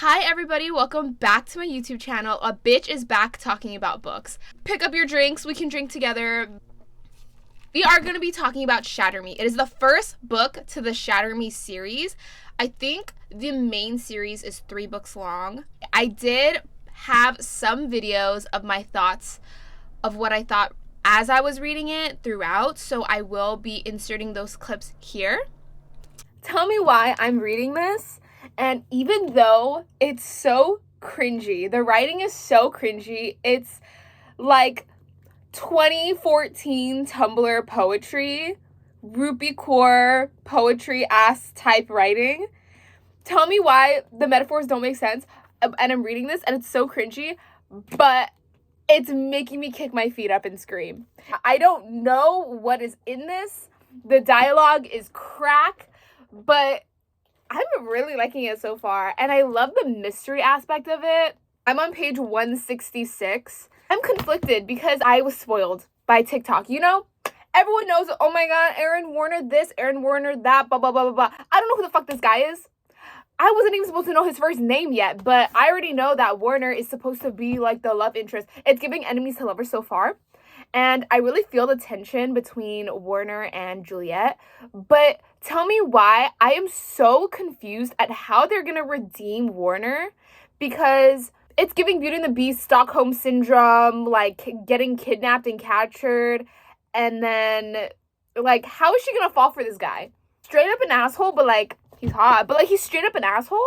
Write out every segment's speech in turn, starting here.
Hi everybody, welcome back to my YouTube channel. A bitch is back talking about books. Pick up your drinks, we can drink together. We are going to be talking about Shatter Me. It is the first book to the Shatter Me series. I think the main series is 3 books long. I did have some videos of my thoughts of what I thought as I was reading it throughout, so I will be inserting those clips here. Tell me why I'm reading this. And even though it's so cringy, the writing is so cringy, it's like 2014 Tumblr poetry, Rupi Kaur poetry ass type writing. Tell me why the metaphors don't make sense. And I'm reading this and it's so cringy, but it's making me kick my feet up and scream. I don't know what is in this. The dialogue is crack, but I'm really liking it so far, and I love the mystery aspect of it. I'm on page 166. I'm conflicted because I was spoiled by TikTok. You know, everyone knows, oh my god, Aaron Warner this, Aaron Warner that, blah, blah, blah, blah, blah. I don't know who the fuck this guy is. I wasn't even supposed to know his first name yet, but I already know that Warner is supposed to be like the love interest. It's giving enemies to lovers so far. And I really feel the tension between Warner and Juliet. But tell me why I am so confused at how they're going to redeem Warner, because it's giving Beauty and the Beast, Stockholm Syndrome, like getting kidnapped and captured. And then, like, how is she going to fall for this guy? Straight up an asshole, but like, he's hot. But like, he's straight up an asshole.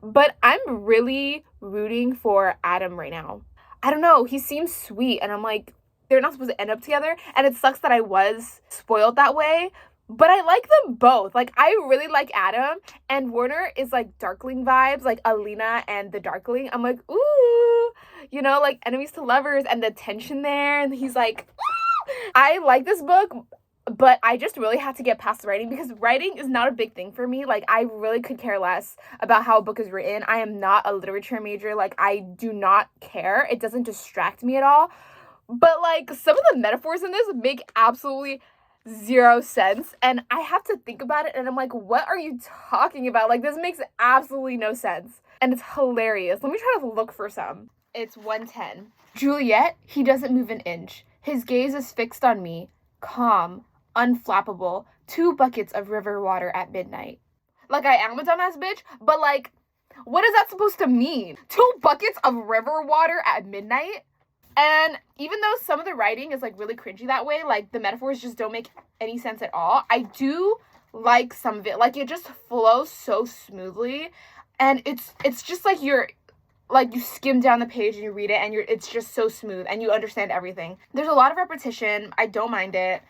But I'm really rooting for Adam right now. I don't know. He seems sweet. And I'm like, they're not supposed to end up together, and it sucks that I was spoiled that way, but I like them both. Like, I really like Adam, and Warner is like Darkling vibes, like Alina and the Darkling. I'm like, ooh, you know, like enemies to lovers, and the tension there, and he's like, ooh. I like this book, but I just really had to get past the writing, because writing is not a big thing for me. Like, I really could care less about how a book is written. I am not a literature major. Like, I do not care. It doesn't distract me at all. But, like, some of the metaphors in this make absolutely zero sense. And I have to think about it. And I'm like, what are you talking about? Like, this makes absolutely no sense. And it's hilarious. Let me try to look for some. It's 110. Juliet, he doesn't move an inch. His gaze is fixed on me. Calm, unflappable. 2 buckets of river water at midnight. Like, I am a dumbass bitch. But, like, what is that supposed to mean? 2 buckets of river water at midnight? And even though some of the writing is, like, really cringy that way, like, the metaphors just don't make any sense at all, I do like some of it. Like, it just flows so smoothly, and it's just like you skim down the page and you read it, and it's just so smooth, and you understand everything. There's a lot of repetition. I don't mind it.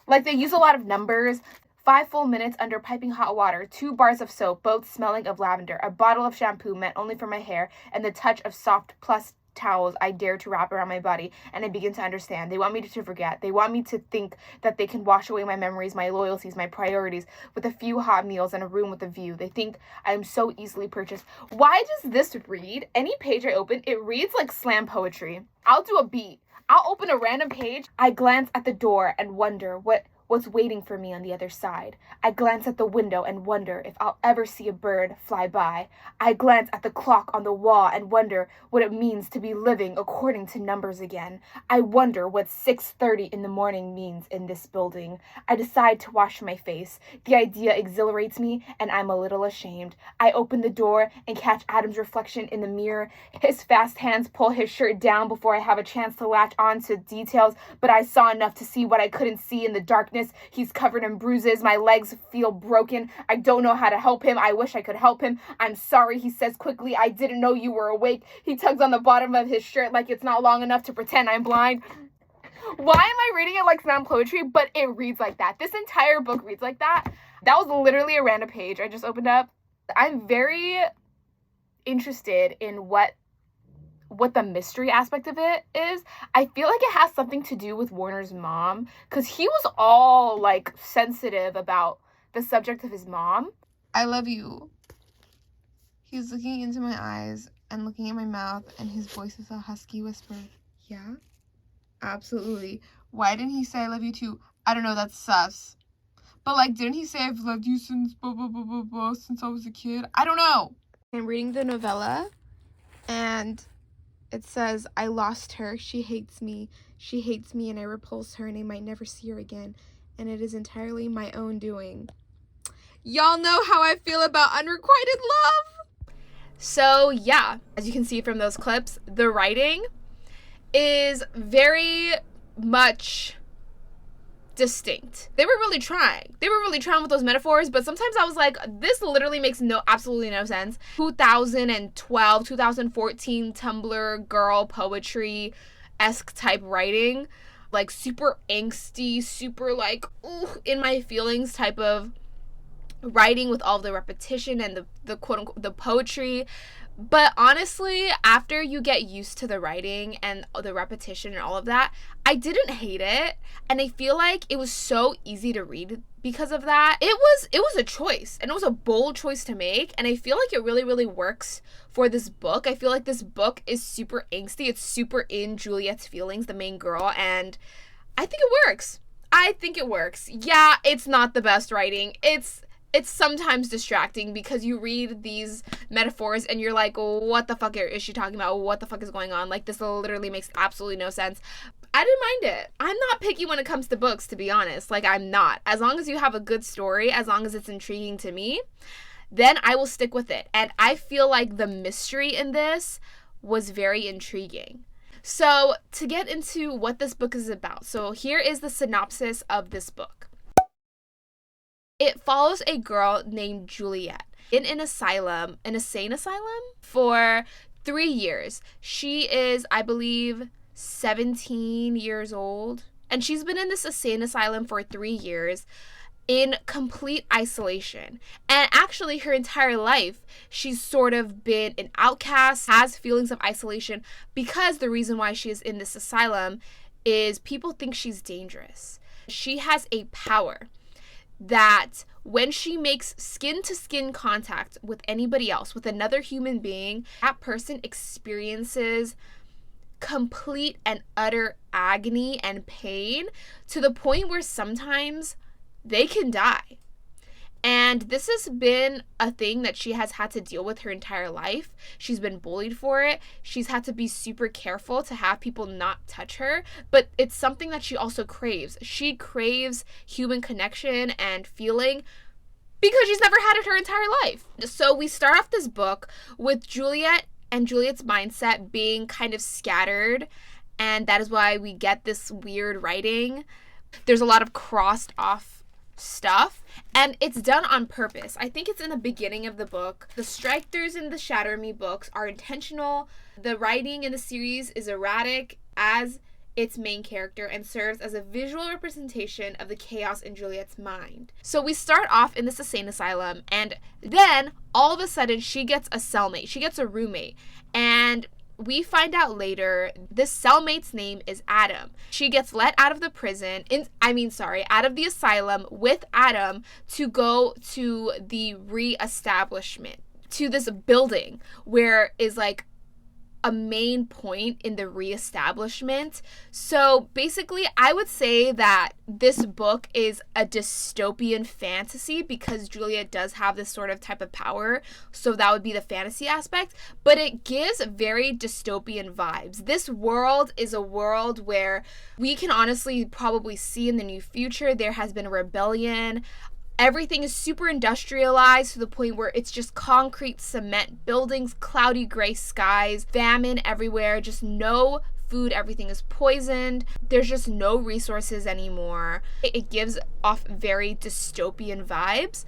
Like, they use a lot of numbers. 5 full minutes under piping hot water, 2 bars of soap, both smelling of lavender, a bottle of shampoo meant only for my hair, and the touch of soft plus towels I dare to wrap around my body, and I begin to understand. They want me to forget. They want me to think that they can wash away my memories, my loyalties, my priorities with a few hot meals and a room with a view. They think I am so easily purchased. Why does this read? Any page I open, it reads like slam poetry. I'll do a beat. I'll open a random page. I glance at the door and wonder what's waiting for me on the other side. I glance at the window and wonder if I'll ever see a bird fly by. I glance at the clock on the wall and wonder what it means to be living according to numbers again. I wonder what 6:30 in the morning means in this building. I decide to wash my face. The idea exhilarates me, and I'm a little ashamed. I open the door and catch Adam's reflection in the mirror. His fast hands pull his shirt down before I have a chance to latch on to details, but I saw enough to see what I couldn't see in the darkness. He's covered in bruises. My legs feel broken. I don't know how to help him. I wish I could help him. I'm sorry, he says quickly. I didn't know you were awake. He tugs on the bottom of his shirt like it's not long enough to pretend I'm blind. Why am I reading it like slam poetry? But it reads like that. This entire book reads like that. That was literally a random page I just opened up. I'm very interested in what the mystery aspect of it is. I feel like it has something to do with Warner's mom, because he was all like sensitive about the subject of his mom. I love you. He's looking into my eyes and looking at my mouth, and his voice is a husky whisper. Yeah, absolutely. Why didn't he say I love you too? I don't know, that's sus. But like, didn't he say I've loved you since blah blah blah blah blah since I was a kid? I don't know. I'm reading the novella, and it says, I lost her, she hates me, and I repulse her, and I might never see her again, and it is entirely my own doing. Y'all know how I feel about unrequited love! So yeah, as you can see from those clips, the writing is very much distinct. They were really trying. With those metaphors, but sometimes I was like, this literally makes absolutely no sense. 2012, 2014 Tumblr girl poetry-esque type writing, like super angsty, super like, ooh, in my feelings type of writing with all the repetition and the quote unquote the poetry. But honestly, after you get used to the writing and the repetition and all of that, I didn't hate it. And I feel like it was so easy to read because of that. It was a choice, and it was a bold choice to make. And I feel like it really, really works for this book. I feel like this book is super angsty. It's super in Juliet's feelings, the main girl. And I think it works. Yeah, it's not the best writing. It's sometimes distracting because you read these metaphors and you're like, what the fuck is she talking about? What the fuck is going on? Like, this literally makes absolutely no sense. I didn't mind it. I'm not picky when it comes to books, to be honest. Like, I'm not. As long as you have a good story, as long as it's intriguing to me, then I will stick with it. And I feel like the mystery in this was very intriguing. So, to get into what this book is about, so here is the synopsis of this book. It follows a girl named Juliet in an insane asylum for 3 years. She is, I believe, 17 years old. And she's been in this insane asylum for 3 years in complete isolation. And actually, her entire life, she's sort of been an outcast, has feelings of isolation, because the reason why she is in this asylum is people think she's dangerous. She has a power that when she makes skin-to-skin contact with anybody else, with another human being, that person experiences complete and utter agony and pain to the point where sometimes they can die. And this has been a thing that she has had to deal with her entire life. She's been bullied for it. She's had to be super careful to have people not touch her. But it's something that she also craves. She craves human connection and feeling because she's never had it her entire life. So we start off this book with Juliet and Juliet's mindset being kind of scattered. And that is why we get this weird writing. There's a lot of crossed off stuff, and it's done on purpose. I think it's in the beginning of the book. The strikers in the Shatter Me books are intentional. The writing in the series is erratic as its main character and serves as a visual representation of the chaos in Juliet's mind. So we start off in this insane asylum, and then all of a sudden she gets a cellmate. She gets a roommate, and we find out later this cellmate's name is Adam. She gets let out of the out of the asylum with Adam to go to the reestablishment, to this building where is like a main point in the reestablishment. So basically, I would say that this book is a dystopian fantasy because Juliet does have this sort of type of power. So that would be the fantasy aspect, but it gives very dystopian vibes. This world is a world where we can honestly probably see in the near future there has been a rebellion. Everything is super industrialized to the point where it's just concrete, cement buildings, cloudy gray skies, famine everywhere, just no food, everything is poisoned. There's just no resources anymore. It gives off very dystopian vibes,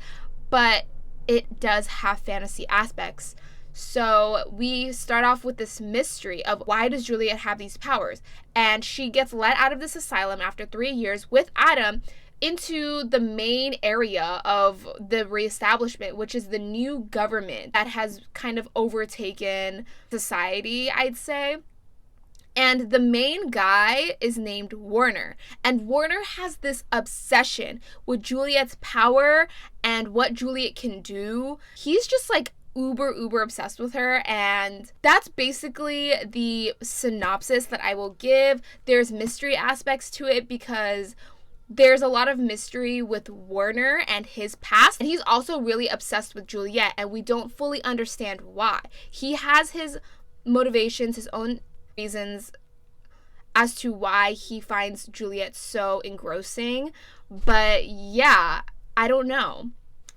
but it does have fantasy aspects. So we start off with this mystery of why does Juliet have these powers? And she gets let out of this asylum after 3 years with Adam into the main area of the reestablishment, which is the new government that has kind of overtaken society, I'd say. And the main guy is named Warner. And Warner has this obsession with Juliet's power and what Juliet can do. He's just like uber obsessed with her, and that's basically the synopsis that I will give. There's mystery aspects to it because there's a lot of mystery with Warner and his past. And he's also really obsessed with Juliet, and we don't fully understand why. He has his motivations, his own reasons as to why he finds Juliet so engrossing. But yeah, I don't know.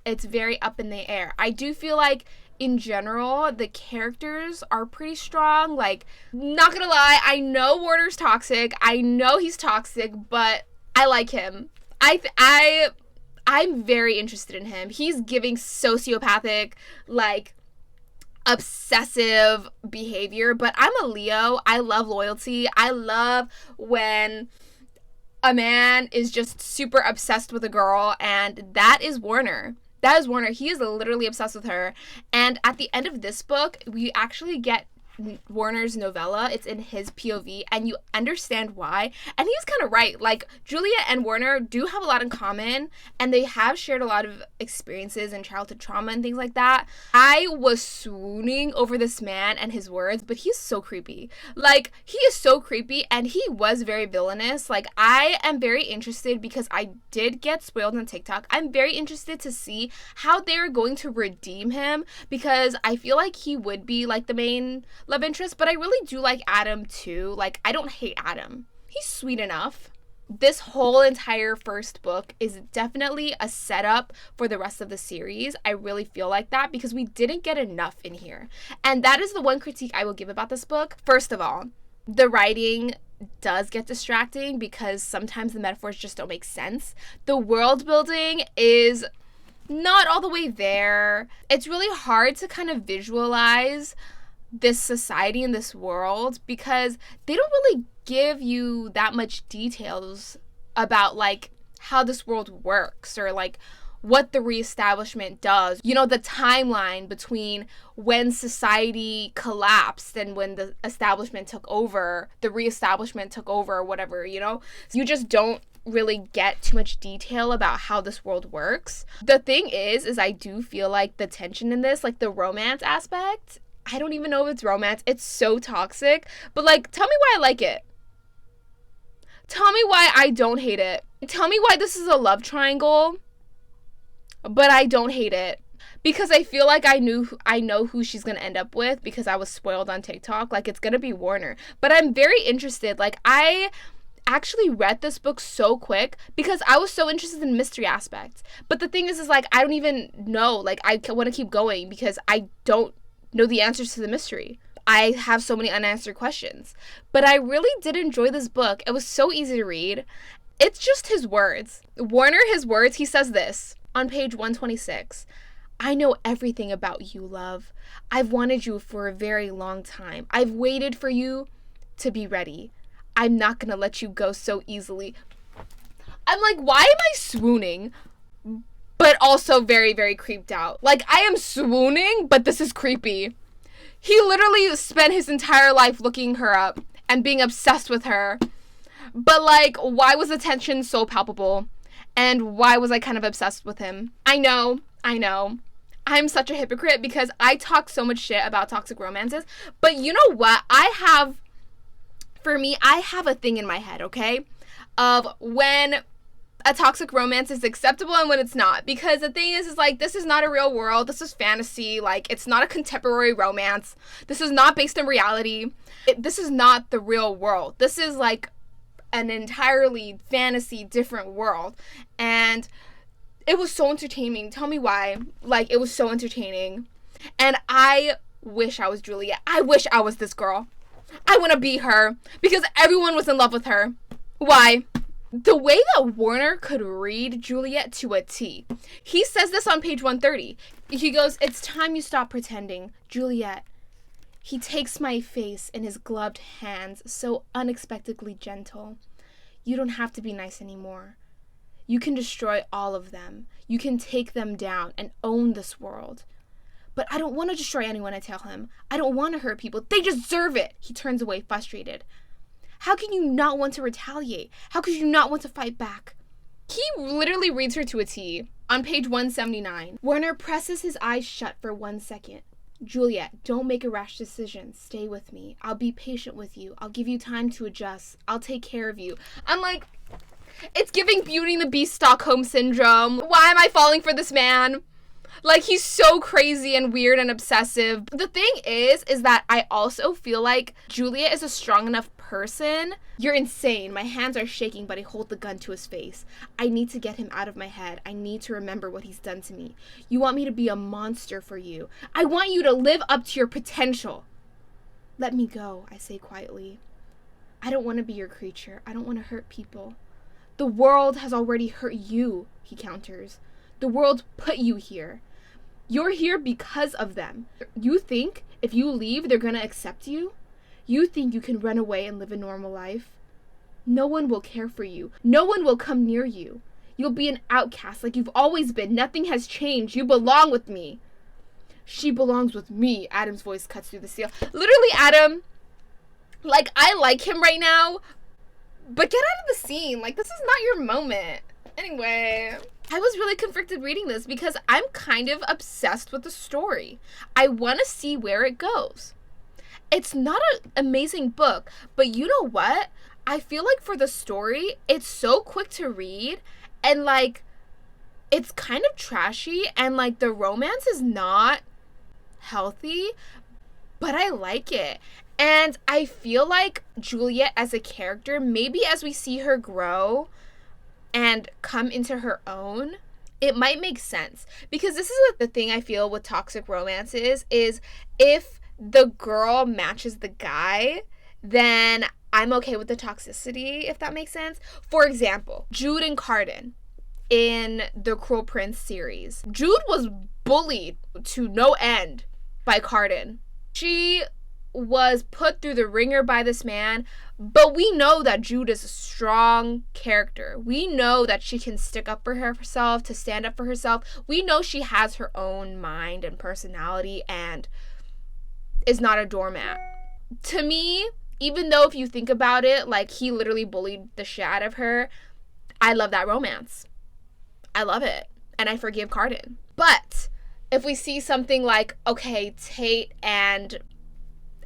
It's very up in the air. I do feel like in general, the characters are pretty strong. Like, not gonna lie, I know Warner's toxic. I know he's toxic, but I like him. I'm very interested in him. He's giving sociopathic, like, obsessive behavior, but I'm a Leo. I love loyalty. I love when a man is just super obsessed with a girl, and that is Warner. That is Warner. He is literally obsessed with her. And at the end of this book, we actually get Warner's novella. It's in his POV, and you understand why. And he's kind of right. Like, Juliet and Warner do have a lot in common, and they have shared a lot of experiences and childhood trauma and things like that. I was swooning over this man and his words, but he's so creepy. Like, he is so creepy, and he was very villainous. Like, I am very interested, because I did get spoiled on TikTok. I'm very interested to see how they're going to redeem him, because I feel like he would be, like, the main love interest, but I really do like Adam too. Like, I don't hate Adam. He's sweet enough. This whole entire first book is definitely a setup for the rest of the series. I really feel like that, because we didn't get enough in here. And that is the one critique I will give about this book. First of all, the writing does get distracting, because sometimes the metaphors just don't make sense. The world building is not all the way there. It's really hard to kind of visualize this society and this world, because they don't really give you that much details about, like, how this world works, or like what the reestablishment does. You know, the timeline between when society collapsed and when the establishment took over, the reestablishment took over, or whatever, you know? You just don't really get too much detail about how this world works. The thing is I do feel like the tension in this, like the romance aspect, I don't even know if it's romance. It's so toxic. But, like, tell me why I like it. Tell me why I don't hate it. Tell me why this is a love triangle, but I don't hate it. Because I feel like I know who she's going to end up with, because I was spoiled on TikTok. Like, it's going to be Warner. But I'm very interested. Like, I actually read this book so quick because I was so interested in the mystery aspect. But the thing is like, I don't even know. Like, I want to keep going because I don't know the answers to the mystery. I have so many unanswered questions. But I really did enjoy this book. It was so easy to read. It's just his words. Warner, his words, he says this on page 126. I know everything about you, love. I've wanted you for a very long time. I've waited for you to be ready. I'm not going to let you go so easily. I'm like, why am I swooning? But also very, very creeped out. Like, I am swooning, but this is creepy. He literally spent his entire life looking her up and being obsessed with her. But, like, why was the tension so palpable? And why was I kind of obsessed with him? I know. I'm such a hypocrite because I talk so much shit about toxic romances. But you know what? I have a thing in my head, okay? Of when a toxic romance is acceptable and when it's not. Because the thing is like, this is not a real world. This is fantasy. Like, it's not a contemporary romance. This is not based in reality. This is not the real world. This is like an entirely fantasy, different world. And it was so entertaining. Tell me why. Like, it was so entertaining. And I wish I was Juliet. I wish I was this girl. I want to be her because everyone was in love with her. Why? The way that Warner could read Juliet to a T. He says this on page 130. He goes, it's time you stop pretending, Juliet. He takes my face in his gloved hands, so unexpectedly gentle. You don't have to be nice anymore. You can destroy all of them. You can take them down and own this world. But I don't want to destroy anyone, I tell him. I don't want to hurt people. They deserve it. He turns away frustrated. How can you not want to retaliate? How could you not want to fight back? He literally reads her to a T. On page 179, Warner presses his eyes shut for 1 second. Juliet, don't make a rash decision. Stay with me. I'll be patient with you. I'll give you time to adjust. I'll take care of you. I'm like, It's giving Beauty and the Beast Stockholm Syndrome. Why am I falling for this man? Like, he's so crazy and weird and obsessive. The thing is that I also feel like Julia is a strong enough person. You're insane. My hands are shaking, but I hold the gun to his face. I need to get him out of my head. I need to remember what he's done to me. You want me to be a monster for you. I want you to live up to your potential. Let me go, I say quietly. I don't want to be your creature. I don't want to hurt people. The world has already hurt you, he counters. The world put you here. You're here because of them. You think if you leave, they're going to accept you? You think you can run away and live a normal life? No one will care for you. No one will come near you. You'll be an outcast like you've always been. Nothing has changed. You belong with me. She belongs with me. Adam's voice cuts through the seal. Literally, Adam, like, I like him right now, but get out of the scene. Like, this is not your moment. Anyway, I was really conflicted reading this because I'm kind of obsessed with the story. I want to see where it goes. It's not an amazing book, but you know what? I feel like for the story, it's so quick to read, and, like, it's kind of trashy, and, like, the romance is not healthy, but I like it. And I feel like Juliet as a character, maybe as we see her grow and come into her own, it might make sense. Because this is like the thing I feel with toxic romances is if the girl matches the guy, then I'm okay with the toxicity, if that makes sense. For example, Jude and Carden in the Cruel Prince series. Jude was bullied to no end by Carden. She was put through the ringer by this man, but we know that Jude is a strong character. We know that she can stick up for herself, to stand up for herself. We know she has her own mind and personality and is not a doormat. To me, even though if you think about it, like, he literally bullied the shit out of her, I love that romance. I love it. And I forgive Carden. But if we see something like, okay, Tate and...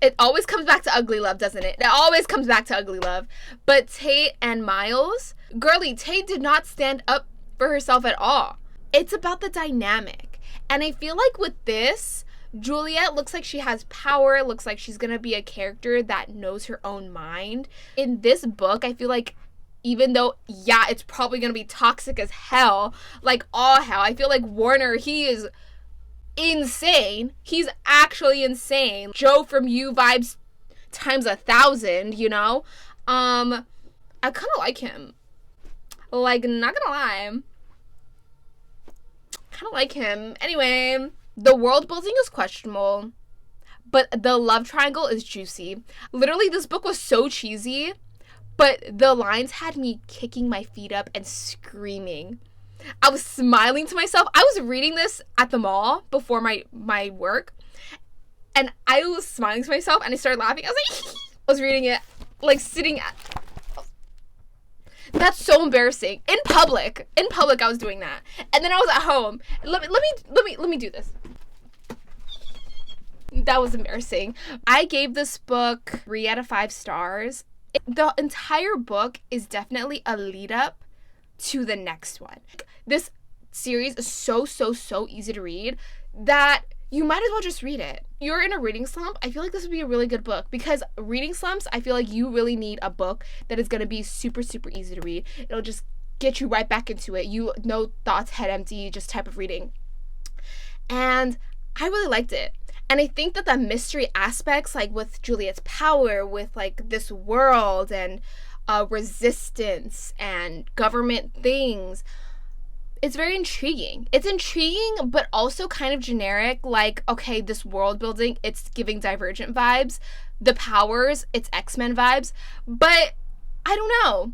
It always comes back to ugly love, doesn't it? It always comes back to ugly love. But Tate and Miles, girly, Tate did not stand up for herself at all. It's about the dynamic. And I feel like with this, Juliet looks like she has power, looks like she's gonna be a character that knows her own mind. In this book, I feel like even though, yeah, it's probably gonna be toxic as hell, like all hell, I feel like Warner, he is insane. He's actually insane. Joe from You vibes times 1,000, you know? I kind of like him. Like, not gonna lie. Kind of like him. Anyway, the world building is questionable, but the love triangle is juicy. Literally, this book was so cheesy, but the lines had me kicking my feet up and screaming. I was smiling to myself. I was reading this at the mall before my work, and I was smiling to myself, and I started laughing. I was like, I was reading it, like, sitting at... That's so embarrassing. In public, I was doing that. And then I was at home. Let me do this. That was embarrassing. I gave this book 3 out of 5 stars. The entire book is definitely a lead up to the next one. This series is so easy to read that you might as well just read it. You're in a reading slump, I feel like this would be a really good book, because reading slumps, I feel like you really need a book that is going to be super easy to read. It'll just get you right back into it. You no thoughts, head empty, just type of reading. And I really liked it. And I think that the mystery aspects, like with Juliet's power, with like this world and resistance and government things, it's very intriguing. It's intriguing, but also kind of generic. Like, okay, this world building, it's giving Divergent vibes. The powers, it's X-Men vibes. But I don't know.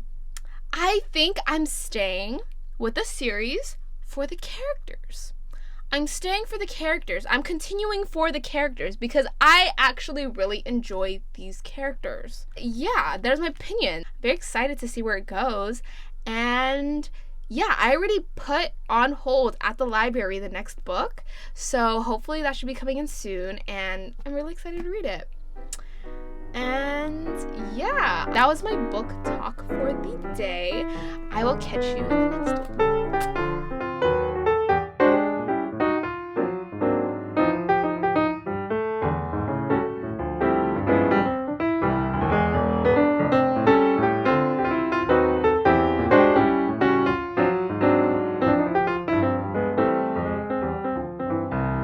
I think I'm staying with the series for the characters. I'm staying for the characters. I'm continuing for the characters because I actually really enjoy these characters. Yeah, there's my opinion. Very excited to see where it goes. And yeah, I already put on hold at the library the next book. So hopefully that should be coming in soon. And I'm really excited to read it. And yeah, that was my book talk for the day. I will catch you in the next one.